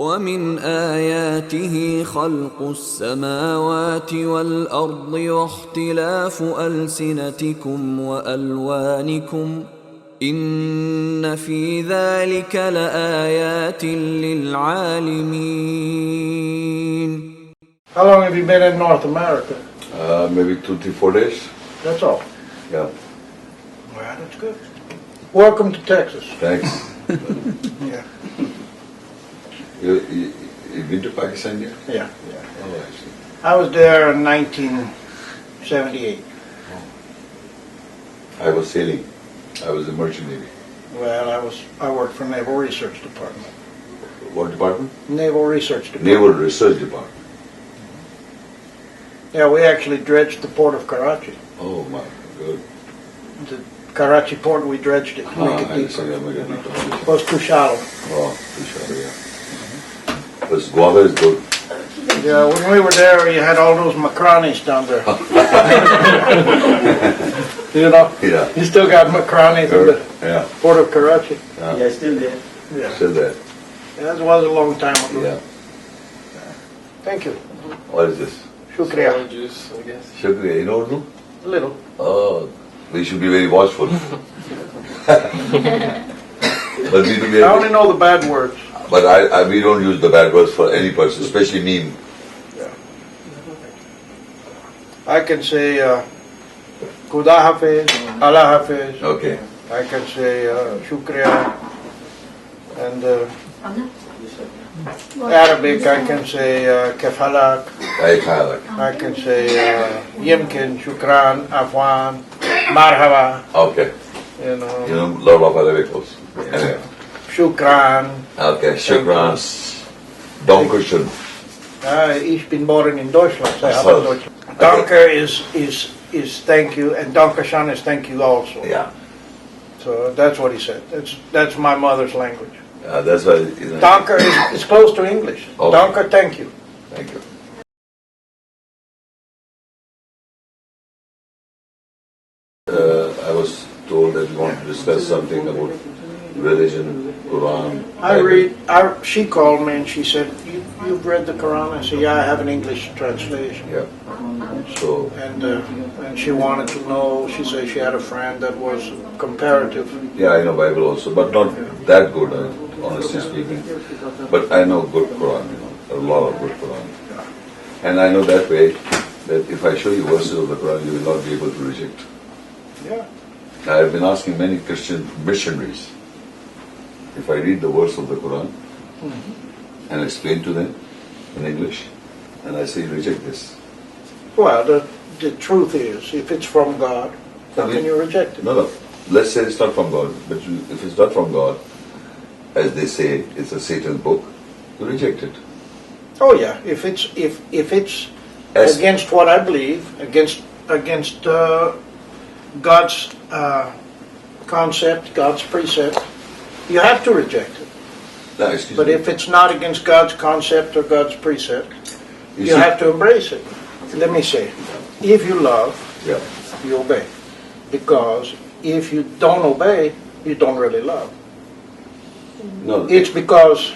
ومن آياته خلق السماوات والأرض واختلاف ألسنتكم وألوانكم إن في ذلك لآيات للعالمين. How long have you been in North America? Maybe 2, 3, 4 days. That's all. Yeah. Well, that's good. Welcome to Texas. Thanks. Yeah. You've been to Pakistan yet? Yeah. Oh, I see. I was there in 1978. I was sailing. I was in Merchant Navy. Well, I worked for Naval Research Department. What department? Naval Research Department. Naval Research Department. Yeah, we actually dredged the port of Karachi. Oh my, good. The Karachi port, we dredged it to make it deeper. It was too shallow. Oh, too shallow, yeah. Because guava is good. Yeah, when we were there, you had all those macronis down there. You know? Yeah. You still got macronis in the port of Karachi. Yeah, still there. Yeah. Still there. Yeah, that was a long time ago. Yeah. Thank you. What is this? Shukriya. Juice, I guess. Shukriya. You know Urdu? A little. Oh, we should be very watchful. But we do I only know the bad words. But we don't use the bad words for any person, especially meme. Yeah. I can say Khuda Hafiz, Allah Hafiz. Okay. I can say Shukriya. And Arabic, I can say Kefalak. I can say Yimkin, Shukran, Afwan, Marhaba. Okay. You know. You know a lot of Arabic also. Anyway. Shukran. Okay, Shukran. Dankeschön. Ich bin born in Deutschland. So I have a Deutschland. Danke is thank you, and Dankeschön is thank you also. Yeah. So that's what he said. That's my mother's language. That's why. Danke is close to English. Okay. Danke, thank you. Thank you. I was told that you want to discuss something about religion, Quran. She called me and she said, "You've read the Quran?" I said, "Yeah, I have an English translation." Yeah. So. And she wanted to know. She said she had a friend that was comparative. Yeah, I know Bible also, but not that good, honestly speaking. But I know good Quran, a lot of good Quran. And I know that way that if I show you verses of the Quran, you will not be able to reject. Yeah. I have been asking many Christian missionaries if I read the verse of the Quran and explain to them in English, and I say reject this. Well, the truth is, if it's from God, how can you reject it? No. Let's say it's not from God, but if it's not from God, as they say, it's a Satan's book, you reject it. Oh yeah, if it's against what I believe, against God's concept, God's precept, you have to reject it. No, but if it's not against God's concept or God's precept, you have to embrace it. Let me say, if you love, you obey. Because if you don't obey, you don't really love. No. It's because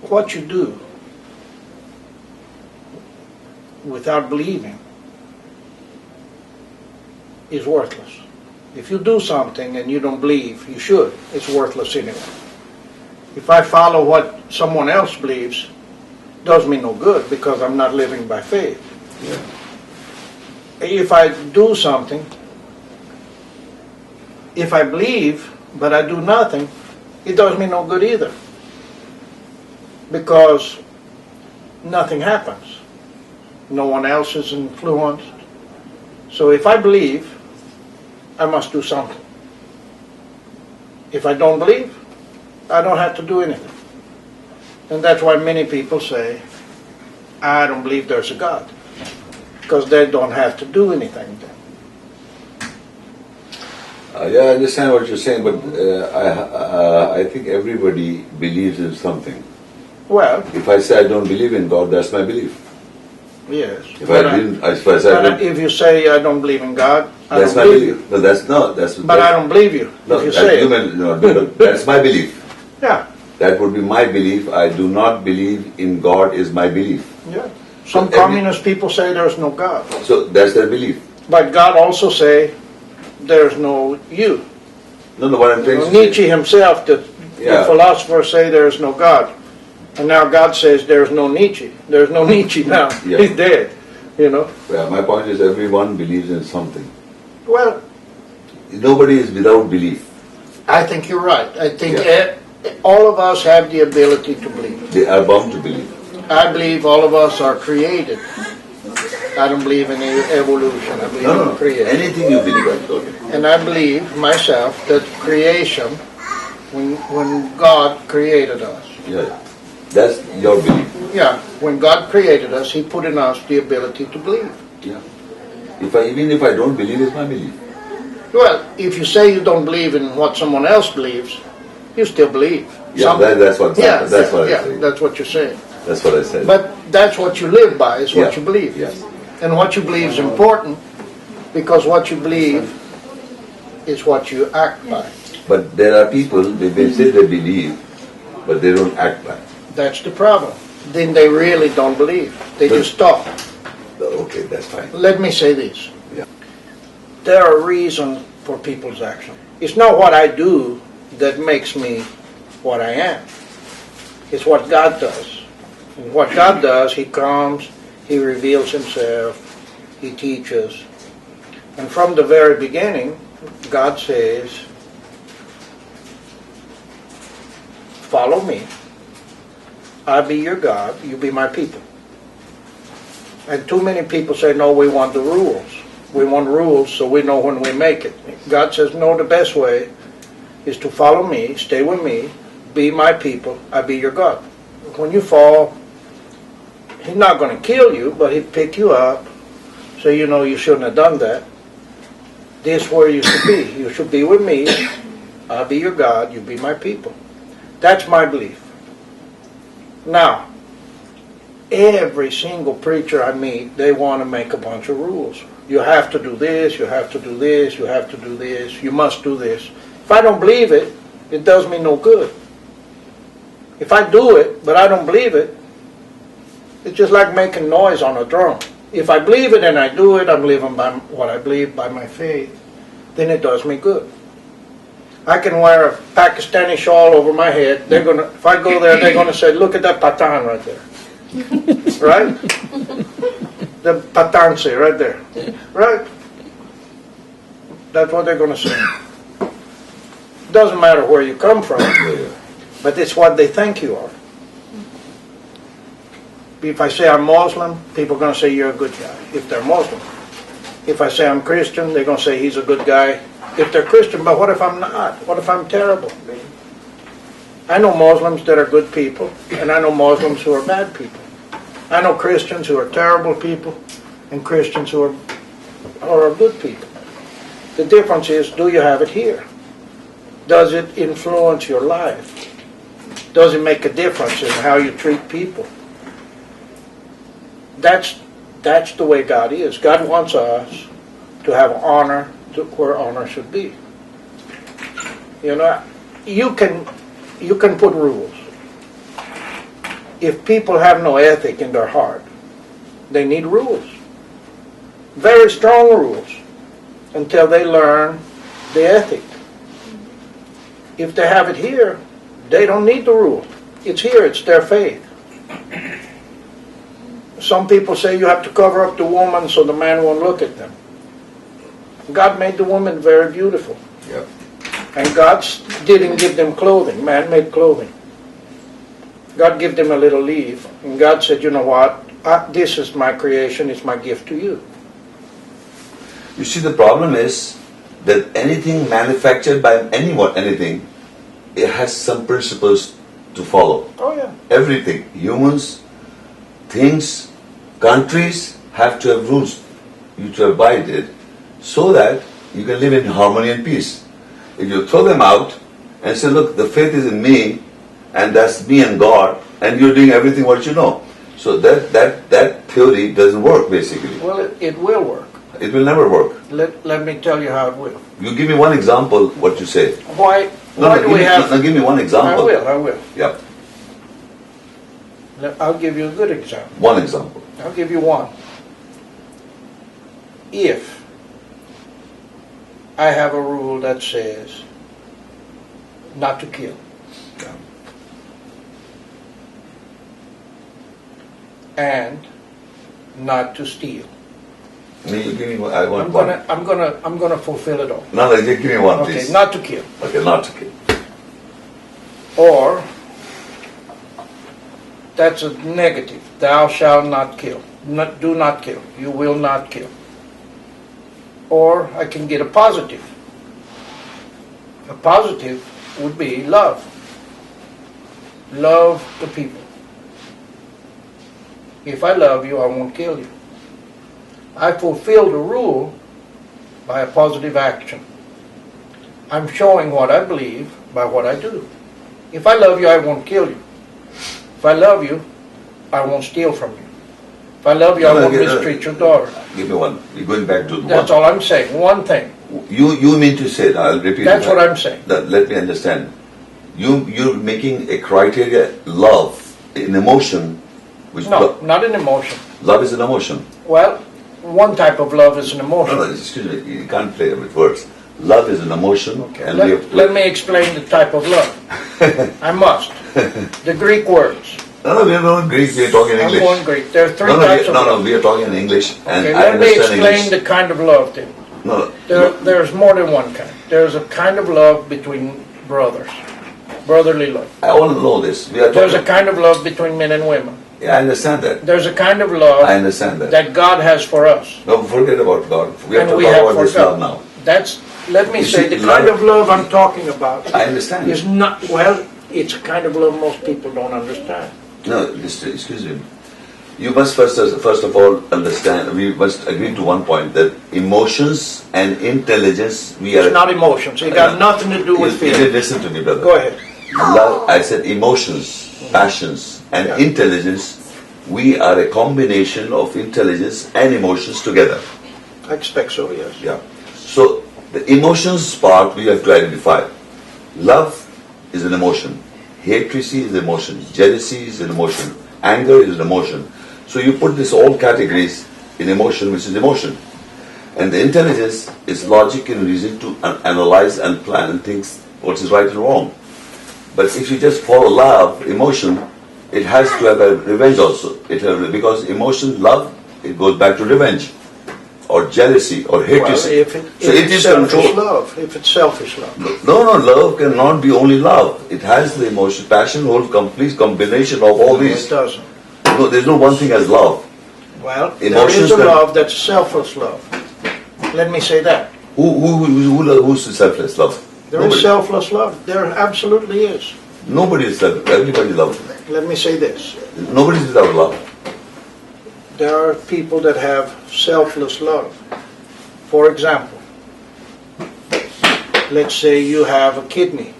what you do without believing is worthless. If you do something and you don't believe you should, it's worthless anyway. If I follow what someone else believes, it does me no good because I'm not living by faith. Yeah. If I do something, if I believe but I do nothing, it does me no good either. Because nothing happens. No one else is influenced. So if I believe, I must do something. If I don't believe, I don't have to do anything. And that's why many people say, I don't believe there's a God. Because they don't have to do anything then. Yeah, I understand what you're saying, but I think everybody believes in something. Well, if I say I don't believe in God, that's my belief. Yes. If I didn't, I suppose I But would. if you say I don't believe in God, I That's don't my believe you. belief. No, that's not. That's. But I don't believe you No, if you that's say it. human. No, that's my belief. Yeah. That would be my belief. I do not believe in God is my belief. Yeah. Some every- communist people say there's no God. So that's their belief. But God also say there's no you. No, what I'm trying to say. Nietzsche himself, the Yeah. philosophers say there's no God. And now God says there's no Nietzsche. There's no Nietzsche now. Yeah. He's dead. You know? Yeah, my point is everyone believes in something. Well, Nobody is without belief. I think you're right. I think Yeah. all of us have the ability to believe. They are bound to believe. I believe all of us are created. I don't believe in evolution. I believe in creation. Anything you believe, I told you. And I believe myself that creation, when God created us, Yeah, that's your belief. yeah, when God created us, He put in us the ability to believe. Yeah. Even if I don't believe, it's my belief. Well, if you say you don't believe in what someone else believes, you still believe. Yeah, that's what. Yeah, that's what I yeah, say. that's what you're saying. That's what I said. But that's what you live by, is what Yeah. you believe. Yes. And what you believe is important, because what you believe is what you act by. But there are people, they say they believe, but they don't act by. That's the problem. Then they really don't believe. They But- just talk. Okay, that's fine. Let me say this. Yeah. There are reasons for people's action. It's not what I do that makes me what I am. It's what God does. And what God does, He comes, He reveals Himself, He teaches. And from the very beginning, God says, follow me. I'll be your God, you be my people. And too many people say, no, we want the rules. We want rules so we know when we make it. God says, no, the best way is to follow me, stay with me, be my people, I be your God. When you fall, He's not going to kill you, but He'll pick you up, so you know you shouldn't have done that. This is where you should be. You should be with me, I'll be your God, you be my people. That's my belief. Now, every single preacher I meet, they want to make a bunch of rules. You have to do this, you have to do this, you have to do this, you must do this. If I don't believe it, it does me no good. If I do it, but I don't believe it, it's just like making noise on a drum. If I believe it and I do it, I'm living by what I believe, by my faith, then it does me good. I can wear a Pakistani shawl over my head. They're gonna, if I go there, they're gonna say, "Look at that patan right there." Right? The patan say right there. Right? That's what they're gonna say. Doesn't matter where you come from, but it's what they think you are. If I say I'm Muslim, people are gonna say you're a good guy. If they're Muslim. If I say I'm Christian, they're gonna say he's a good guy. If they're Christian, but what if I'm not? What if I'm terrible? I know Muslims that are good people, and I know Muslims who are bad people. I know Christians who are terrible people, and Christians who are good people. The difference is, do you have it here? Does it influence your life? Does it make a difference in how you treat people? That's the way God is. God wants us to have honor where honor should be. You know, you can put rules. If people have no ethic in their heart, they need rules. Very strong rules until they learn the ethic. If they have it here, they don't need the rule. It's here, it's their faith. Some people say you have to cover up the woman so the man won't look at them. God made the woman very beautiful. Yeah. And God didn't give them clothing, man-made clothing. God gave them a little leaf. And God said, you know what? This is my creation, it's my gift to you. You see, the problem is that anything manufactured by anything, it has some principles to follow. Oh, yeah. Everything, humans, things, countries have to have rules you to abide it so that you can live in harmony and peace. If you throw them out and say, look, the faith is in me, and that's me and God, and you're doing everything what you know. So that theory doesn't work basically. Well, it will work. It will never work. Let me tell you how it will. You give me one example, what you say. Why do we have... Give me one example. I will. Yeah. I'll give you a good example. One example. I'll give you one. If I have a rule that says not to kill, and not to steal, You give me one. I want I'm gonna fulfill it all. No, you give me one, please. Okay, not to kill. Okay, not to kill. Or that's a negative. Thou shalt not kill. Do not kill. You will not kill. Or I can get a positive. A positive would be love. Love the people. If I love you, I won't kill you. I fulfill the rule by a positive action. I'm showing what I believe by what I do. If I love you, I won't kill you. If I love you, I won't steal from you. If I love you, I won't mistreat your daughter. Give me one. You're going back to That's all I'm saying. One thing. You mean to say, I'll repeat That's what I'm saying. Let me understand. You're making a criteria, love, an emotion. Which No, not an emotion. Love is an emotion. Well, one type of love is an emotion. No, excuse me, you can't play with words. Love is an emotion. Okay. And Let me explain the type of love. I must. The Greek words. No, we are not Greek, we are talking English. I'm going Greek. There are three types of love. No, we are talking in English. And Okay, I let me understand explain English. the kind of love then. No, There's more than one kind. There's a kind of love between brothers. Brotherly love. I all know this. We are There's a talking. kind of love between men and women. Yeah, I understand that. There's a kind of love I understand that. that God has for us. No, forget about God. We have And to we talk have about for this God. love now. That's, let me You say, see, the kind of love I'm talking about I understand. is not, well, it's a kind of love most people don't understand. No, excuse me. You must first of all understand, we must agree to one point, that emotions and intelligence, we are... It's not emotions. It got nothing to do with You feelings. listen to me, brother. Go ahead. Love, I said emotions, passions, and Yeah. intelligence. We are a combination of intelligence and emotions together. I expect so, yes. Yeah. So the emotions part we have to identify. Love is an emotion. Hatred is an emotion. Jealousy is an emotion. Anger is an emotion. So you put this all categories in emotion, which is emotion. And the intelligence is logic and reason to analyze and plan and think what is right and wrong. But if you just follow love, emotion, it has to have a revenge also. Because emotion, love, it goes back to revenge, or jealousy, or hatred. Well, if it's selfish love, if it's selfish love. No, love cannot be only love. It has the emotion, passion, whole complete combination of all these. It doesn't. No, there's no one thing as love. Well, Emotions there is a can- love that's selfless love. Let me say that. Who's the selfless love? There is selfless love. There absolutely is. Nobody is selfless. Everybody loves. Let me say this. Nobody is without love. There are people that have selfless love. For example, let's say you have a kidney.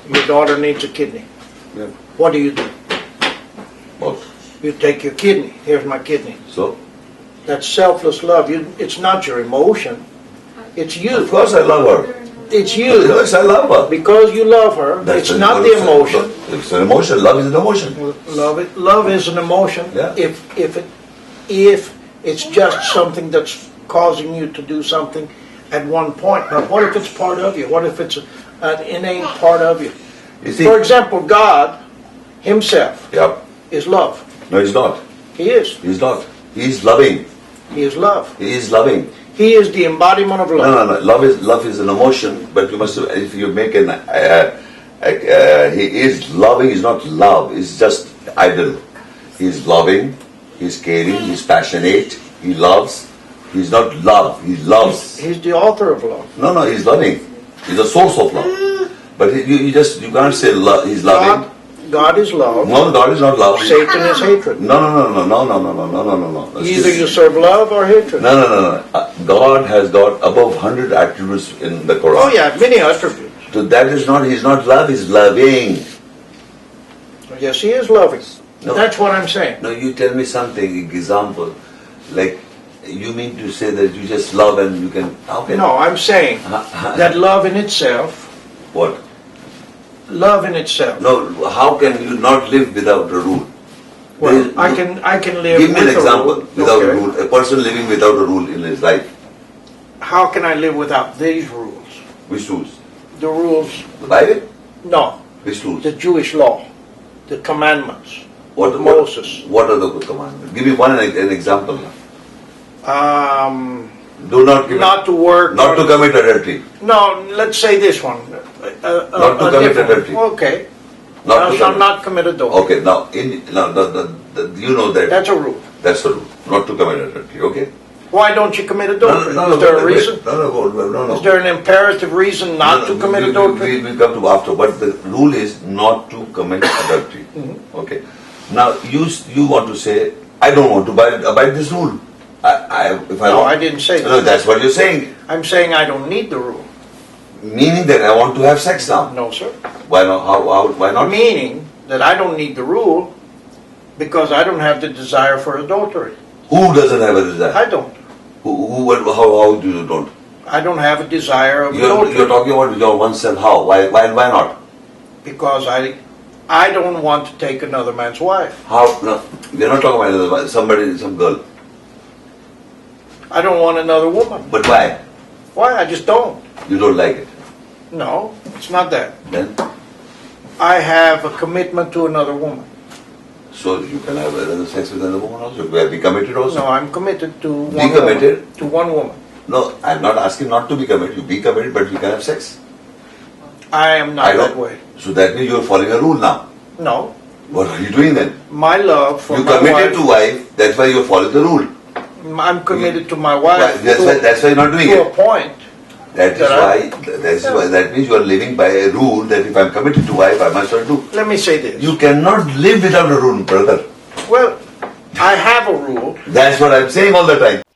Your daughter needs a kidney. Yeah. What do? What? You take your kidney. Here's my kidney. So? That's selfless love. It's not your emotion. It's you. Of course I love her. It's you. Yes, I love her. Because you love her, That's it's not the emotion. It's an emotion. Love is an emotion. Love is an emotion. Yeah. If it's just something that's causing you to do something at one point. But what if it's part of you? What if it's an innate part of you? You see, For example, God Himself yeah. is love. No, he's not. He is. He's not. He's loving. He is love. He is loving. He is the embodiment of love. No. Love is an emotion, but you must. If you make an, he is loving. Is not love. It's just idle. He's loving. He's caring. He's passionate. He loves. He's not love. He loves. He's the author of love. No. He's loving. He's the source of love. But you can't say he's loving. God is love. No, God is not love. Satan is hatred. No. Either you serve love or hatred. No. God has got above 100 attributes in the Quran. Oh yeah, many attributes. So that is not, he's not love, he's loving. Yes, He is loving. No. That's what I'm saying. No, you tell me something, example, like you mean to say that you just love and you can, how can... No, I'm saying that love in itself... What? Love in itself. No, how can you not live without a rule? Well, I can live Give me an with example, a rule. without Okay. a rule, a person living without a rule in his life. How can I live without these rules? Which rules? The rules... The Bible? No, Which rules? the Jewish law, the commandments What, of Moses. What are the commandments? Give me an example. Do not give Not to work. Not to commit adultery. No, let's say this one. Not to commit adultery. Okay. Not Thou to shalt commit. not commit adultery. Okay, now, you know that. That's a rule. That's the rule. Not to commit adultery, okay? Why don't you commit adultery? No, Is there a reason? No. Is there an imperative reason not to commit adultery? We come to after, but the rule is not to commit adultery. Okay. Now you want to say, I don't want to abide this rule. I didn't say that. No, that's what you're saying. I'm saying I don't need the rule. Meaning that I want to have sex now. No, sir. Why not? Why not? Meaning that I don't need the rule because I don't have the desire for adultery. Who doesn't have a desire? I don't. How do you don't? I don't have a desire of adultery. You're talking about your oneself. How? Why not? Because I don't want to take another man's wife. How? No, we're not talking about another, some girl. I don't want another woman. But why? Why? I just don't. You don't like it. No, it's not that. Then? I have a commitment to another woman. So you can have another sex with another woman also? Be committed also? No, I'm committed to one Be committed? woman. To one woman. No, I'm not asking not to be committed. You be committed, but you can have sex. I am not that way. So that means you're following a rule now. No. What are you doing then? My love for you my committed wife. to wife, that's why you follow the rule. I'm committed to my wife. That's why you're not doing to it. a point. That means you are living by a rule that if I'm committed to wife, I must not do. Let me say this. You cannot live without a rule, brother. Well, I have a rule. That's what I'm saying all the time.